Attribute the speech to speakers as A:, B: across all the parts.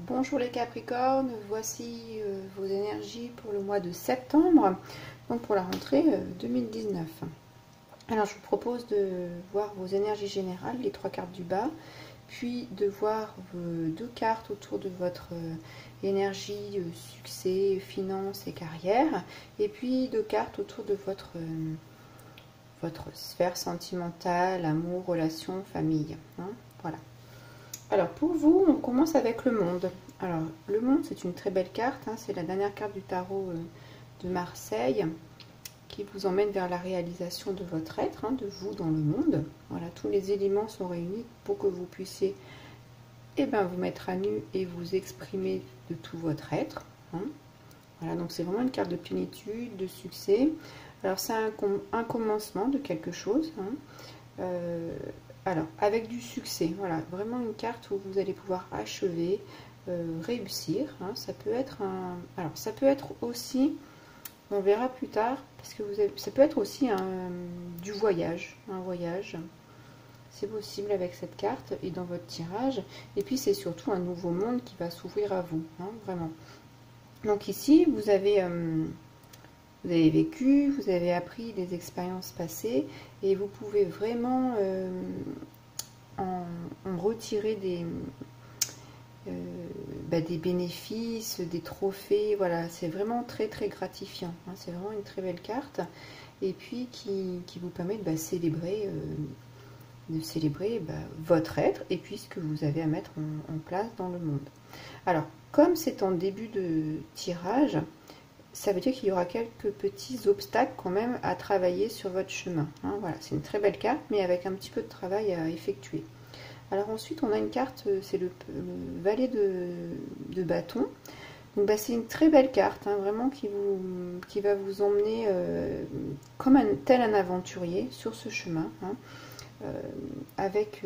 A: Bonjour les Capricornes, voici vos énergies pour le mois de septembre, donc pour la rentrée 2019. Alors je vous propose de voir vos énergies générales, les trois cartes du bas, puis de voir deux cartes autour de votre énergie, succès, finances et carrière, et puis deux cartes autour de votre sphère sentimentale, amour, relations, famille. Voilà. Alors pour vous, on commence avec le monde. Alors le monde, c'est une très belle carte, c'est la dernière carte du tarot de Marseille qui vous emmène vers la réalisation de votre être, de vous dans le monde. Voilà, tous les éléments sont réunis pour que vous puissiez vous mettre à nu et vous exprimer de tout votre être. Voilà, donc c'est vraiment une carte de plénitude, de succès. Alors c'est un commencement de quelque chose. Alors, avec du succès, voilà, vraiment une carte où vous allez pouvoir achever, réussir. Ça peut être alors, ça peut être aussi, on verra plus tard, parce que ça peut être aussi du voyage, un voyage. C'est possible avec cette carte et dans votre tirage. Et puis, c'est surtout un nouveau monde qui va s'ouvrir à vous, vraiment. Donc ici, vous avez vécu, vous avez appris des expériences passées et vous pouvez vraiment en retirer des bénéfices, des trophées. Voilà, c'est vraiment très très gratifiant. C'est vraiment une très belle carte et puis qui vous permet de célébrer, votre être et puis ce que vous avez à mettre en place dans le monde. Alors, comme c'est en début de tirage, ça veut dire qu'il y aura quelques petits obstacles quand même à travailler sur votre chemin. Voilà, c'est une très belle carte, mais avec un petit peu de travail à effectuer. Alors ensuite, on a une carte, c'est le valet de bâton. Donc c'est une très belle carte, vraiment qui va vous emmener comme tel un aventurier sur ce chemin, avec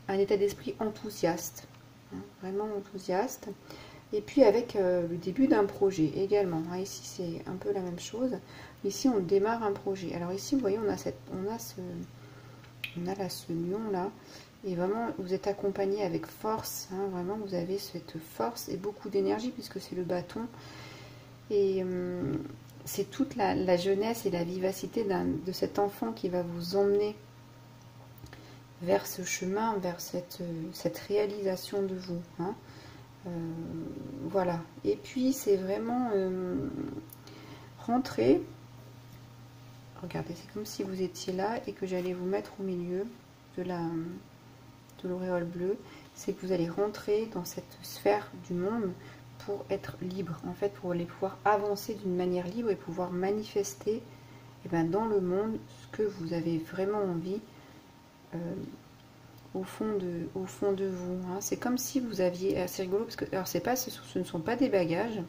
A: un état d'esprit enthousiaste, vraiment enthousiaste. Et puis avec le début d'un projet également. Ici, c'est un peu la même chose. Ici, on démarre un projet. Alors ici, vous voyez, on a ce lion-là. Et vraiment, vous êtes accompagné avec force. Vraiment, vous avez cette force et beaucoup d'énergie puisque c'est le bâton. Et c'est toute la jeunesse et la vivacité de cet enfant qui va vous emmener vers ce chemin, vers cette réalisation de vous. Voilà, et puis c'est vraiment rentrer. Regardez, c'est comme si vous étiez là et que j'allais vous mettre au milieu de l'auréole bleue. C'est que vous allez rentrer dans cette sphère du monde pour être libre, en fait, pour aller pouvoir avancer d'une manière libre et pouvoir manifester dans le monde ce que vous avez vraiment envie au fond de vous. C'est comme si vous aviez, c'est rigolo parce que alors ce ne sont pas des bagages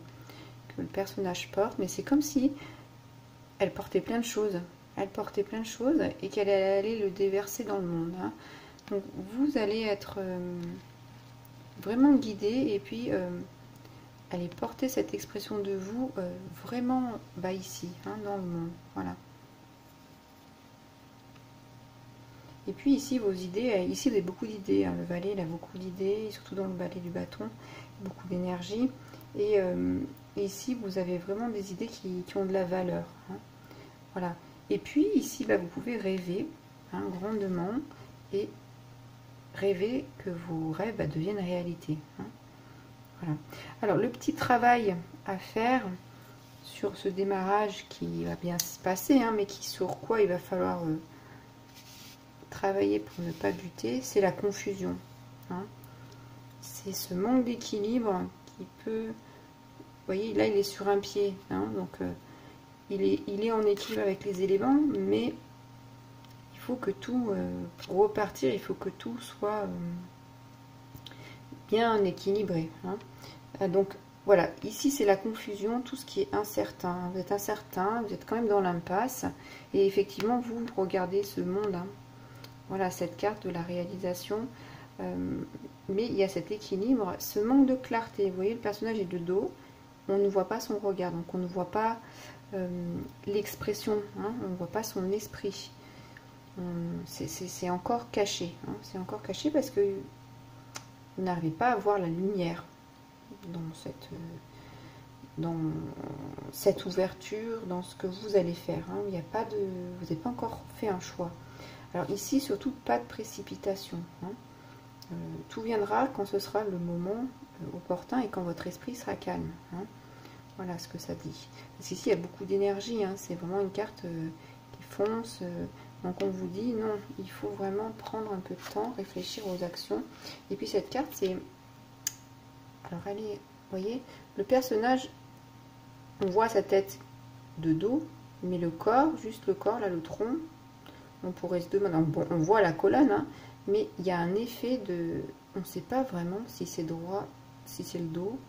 A: que le personnage porte, mais c'est comme si elle portait plein de choses. Elle portait plein de choses et qu'elle allait le déverser dans le monde. Donc vous allez être vraiment guidé et puis allez porter cette expression de vous vraiment ici, dans le monde. Voilà. Et puis ici, vos idées, ici vous avez beaucoup d'idées, le valet il a beaucoup d'idées, surtout dans le valet du bâton, beaucoup d'énergie. Et ici, vous avez vraiment des idées qui ont de la valeur. Voilà. Et puis ici, vous pouvez rêver grandement et rêver que vos rêves deviennent réalité. Voilà. Alors, le petit travail à faire sur ce démarrage qui va bien se passer, mais sur quoi il va falloir travailler pour ne pas buter, c'est la confusion. C'est ce manque d'équilibre qui peut... Vous voyez, là, il est sur un pied. Donc, il est en équilibre avec les éléments, mais il faut que tout... pour repartir, il faut que tout soit bien équilibré. Donc, voilà. Ici, c'est la confusion, tout ce qui est incertain. Vous êtes incertain, vous êtes quand même dans l'impasse. Et effectivement, vous regardez ce monde... Voilà, cette carte de la réalisation. Mais il y a cet équilibre, ce manque de clarté. Vous voyez, le personnage est de dos. On ne voit pas son regard. Donc, on ne voit pas l'expression. On ne voit pas son esprit. C'est encore caché. C'est encore caché parce que vous n'arrivez pas à voir la lumière dans cette ouverture, dans ce que vous allez faire. Hein. Il n'y a pas de, vous n'avez pas encore fait un choix. Alors ici, surtout, pas de précipitation. Hein. Tout viendra quand ce sera le moment opportun et quand votre esprit sera calme. Hein. Voilà ce que ça dit. Parce qu'ici, il y a beaucoup d'énergie. Hein. C'est vraiment une carte qui fonce. Donc on vous dit, non, il faut vraiment prendre un peu de temps, réfléchir aux actions. Et puis cette carte, c'est... Alors elle est... Vous voyez, le personnage, on voit sa tête de dos, mais le corps, juste le corps, là, le tronc, on pourrait se demander... Bon, on voit la colonne, hein, mais il y a un effet de... On ne sait pas vraiment si c'est droit, si c'est le dos,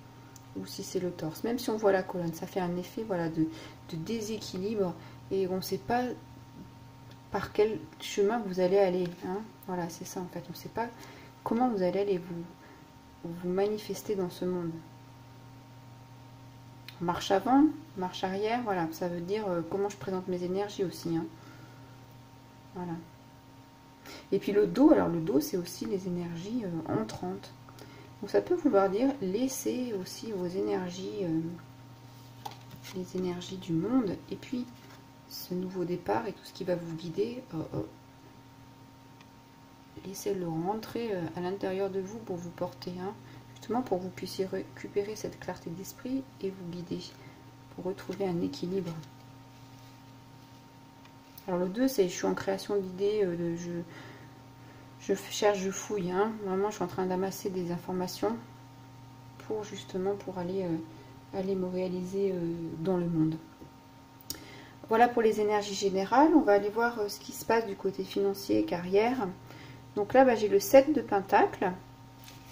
A: ou si c'est le torse. Même si on voit la colonne, ça fait un effet, voilà, de déséquilibre, et on ne sait pas par quel chemin vous allez aller. Hein. Voilà, c'est ça en fait. On ne sait pas comment vous allez aller vous manifester dans ce monde. Marche avant, marche arrière, voilà, ça veut dire comment je présente mes énergies aussi. Hein. Voilà. Et puis le dos, alors le dos c'est aussi les énergies entrantes. Donc ça peut vouloir dire laisser aussi vos énergies, les énergies du monde, et puis ce nouveau départ et tout ce qui va vous guider, laissez-le rentrer à l'intérieur de vous pour vous porter, hein, justement pour que vous puissiez récupérer cette clarté d'esprit et vous guider, pour retrouver un équilibre. Alors le 2, c'est je suis en création d'idées, je cherche, je fouille, hein, vraiment je suis en train d'amasser des informations pour justement pour aller me réaliser dans le monde. Voilà pour les énergies générales. On va aller voir ce qui se passe du côté financier et carrière. Donc là, j'ai le 7 de Pentacle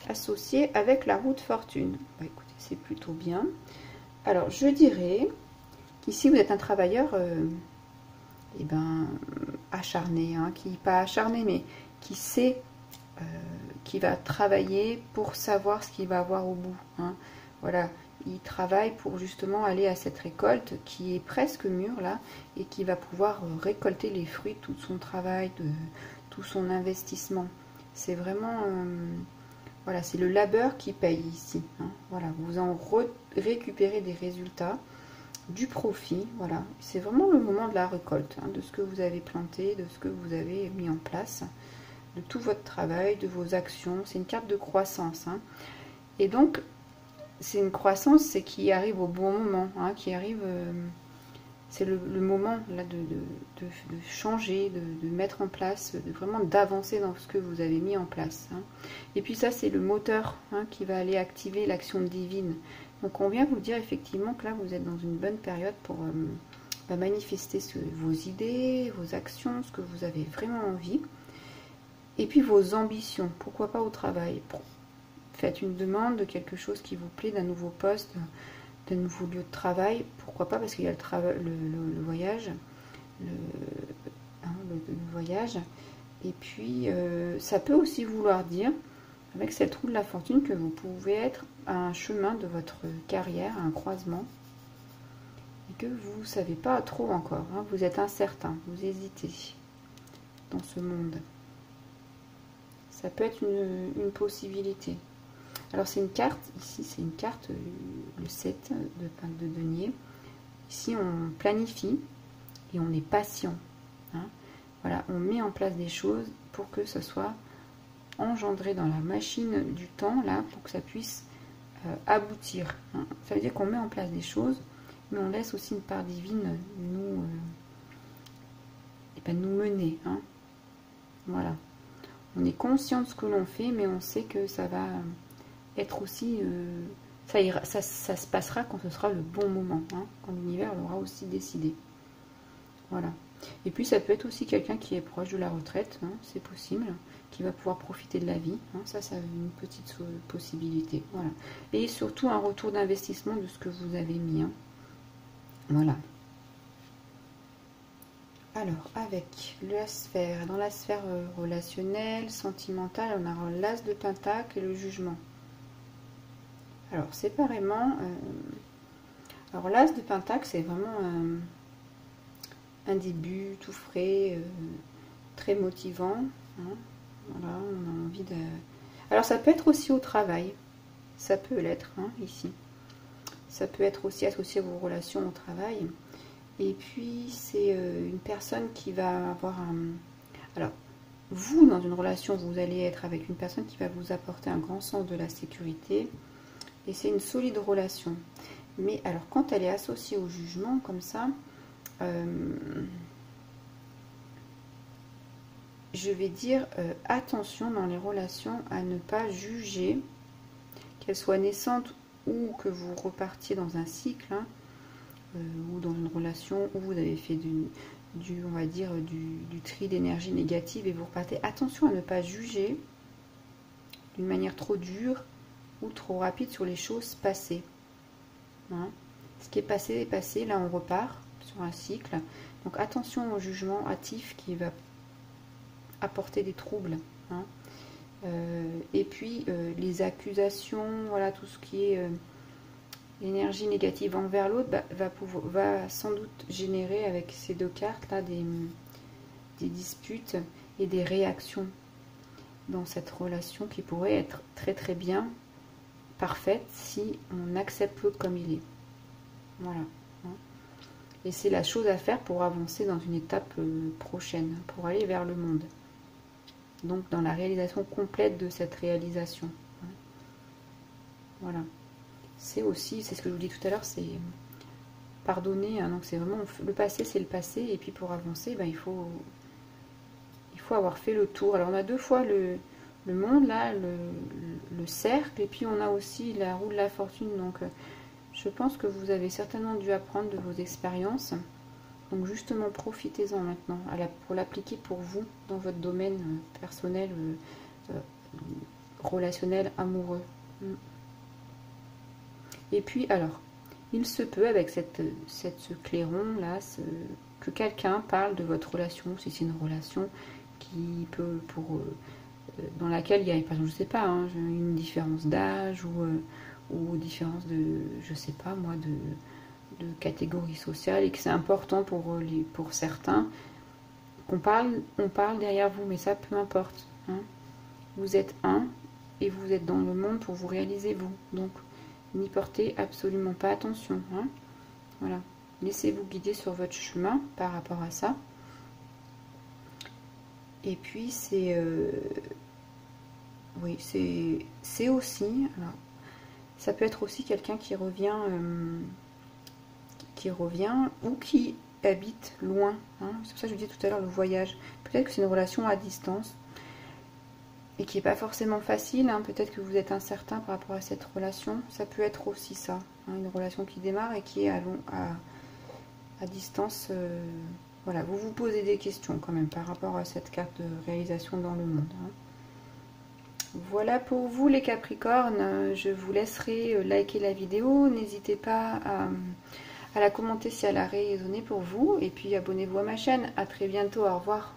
A: associé avec la roue de fortune. Écoutez, c'est plutôt bien. Alors, je dirais qu'ici, vous êtes un travailleur acharné. Hein, pas acharné, mais qui sait, qui va travailler pour savoir ce qu'il va avoir au bout. Hein. Voilà. Il travaille pour justement aller à cette récolte qui est presque mûre là et qui va pouvoir récolter les fruits de tout son travail, de tout son investissement. C'est vraiment, voilà, c'est le labeur qui paye ici. Hein. Voilà, vous en récupérez des résultats, du profit. Voilà, c'est vraiment le moment de la récolte, hein, de ce que vous avez planté, de ce que vous avez mis en place, de tout votre travail, de vos actions. C'est une carte de croissance. Hein. Et donc, c'est une croissance, c'est qui arrive au bon moment, hein, qui arrive, c'est le moment là de changer, de mettre en place, de vraiment d'avancer dans ce que vous avez mis en place. Hein. Et puis ça, c'est le moteur, hein, qui va aller activer l'action divine. Donc on vient vous dire effectivement que là, vous êtes dans une bonne période pour manifester vos idées, vos actions, ce que vous avez vraiment envie. Et puis vos ambitions, pourquoi pas au travail. Faites une demande de quelque chose qui vous plaît, d'un nouveau poste, d'un nouveau lieu de travail. Pourquoi pas, parce qu'il y a le voyage. Le voyage. Et puis, ça peut aussi vouloir dire, avec cette roue de la fortune, que vous pouvez être à un chemin de votre carrière, à un croisement, et que vous ne savez pas trop encore. Hein, vous êtes incertain, vous hésitez dans ce monde. Ça peut être une possibilité. Alors c'est une carte, ici c'est une carte, le 7 de denier. Ici on planifie et on est patient. Hein. Voilà, on met en place des choses pour que ça soit engendré dans la machine du temps, là, pour que ça puisse aboutir. Hein. Ça veut dire qu'on met en place des choses, mais on laisse aussi une part divine nous mener. Hein. Voilà. On est conscient de ce que l'on fait, mais on sait que ça va être aussi, ça se passera quand ce sera le bon moment, hein, quand l'univers l'aura aussi décidé. Voilà. Et puis ça peut être aussi quelqu'un qui est proche de la retraite, hein, c'est possible, qui va pouvoir profiter de la vie. Hein, ça une petite possibilité. Voilà. Et surtout un retour d'investissement de ce que vous avez mis. Hein. Voilà. Alors, avec la sphère, dans la sphère relationnelle, sentimentale, on a l'as de pentacle et le jugement. Alors, séparément, alors l'as de pentacle, c'est vraiment un début tout frais, très motivant. Hein. Voilà, on a envie de... Alors ça peut être aussi au travail, ça peut l'être hein, ici. Ça peut être aussi associé à vos relations au travail. Et puis c'est une personne qui va avoir un... Alors, vous, dans une relation, vous allez être avec une personne qui va vous apporter un grand sens de la sécurité. Et c'est une solide relation. Mais alors, quand elle est associée au jugement, comme ça, je vais dire attention dans les relations à ne pas juger, qu'elles soient naissantes ou que vous repartiez dans un cycle, hein, ou dans une relation où vous avez fait on va dire, du tri d'énergie négative et vous repartez. Attention à ne pas juger d'une manière trop dure ou trop rapide sur les choses passées. Hein. Ce qui est passé est passé, là on repart sur un cycle. Donc attention au jugement hâtif qui va apporter des troubles. Hein. Et puis les accusations, voilà, tout ce qui est l'énergie négative envers l'autre va sans doute générer avec ces deux cartes là des disputes et des réactions dans cette relation qui pourrait être très très bien parfaite si on accepte l'autre comme il est. Voilà. Et c'est la chose à faire pour avancer dans une étape prochaine, pour aller vers le monde. Donc dans la réalisation complète de cette réalisation. Voilà. C'est aussi, c'est ce que je vous dis tout à l'heure, c'est pardonner. Hein, donc c'est vraiment, le passé c'est le passé. Et puis pour avancer, ben, il faut avoir fait le tour. Alors on a deux fois le monde, là, le cercle. Et puis on a aussi la roue de la fortune. Donc je pense que vous avez certainement dû apprendre de vos expériences. Donc justement, profitez-en maintenant pour l'appliquer pour vous dans votre domaine personnel, relationnel, amoureux. Et puis alors, il se peut avec ce clairon là, que quelqu'un parle de votre relation, si c'est une relation qui peut dans laquelle il y a, par exemple, je sais pas, hein, une différence d'âge ou différence de, je sais pas moi, de catégorie sociale et que c'est important pour certains on parle derrière vous, mais ça peu importe. Hein. Vous êtes un et vous êtes dans le monde pour vous réaliser vous. Donc n'y portez absolument pas attention. Hein. Voilà. Laissez-vous guider sur votre chemin par rapport à ça. Et puis c'est oui, c'est aussi, alors, ça peut être aussi quelqu'un qui revient ou qui habite loin. Hein. C'est pour ça que je vous disais tout à l'heure le voyage. Peut-être que c'est une relation à distance et qui n'est pas forcément facile. Hein. Peut-être que vous êtes incertain par rapport à cette relation. Ça peut être aussi ça. Hein. Une relation qui démarre et qui est à distance. Voilà, vous vous posez des questions quand même par rapport à cette carte de réalisation dans le monde. Hein. Voilà pour vous les Capricornes. Je vous laisserai liker la vidéo. N'hésitez pas à la commenter si elle a résonné pour vous. Et puis abonnez-vous à ma chaîne. À très bientôt. Au revoir.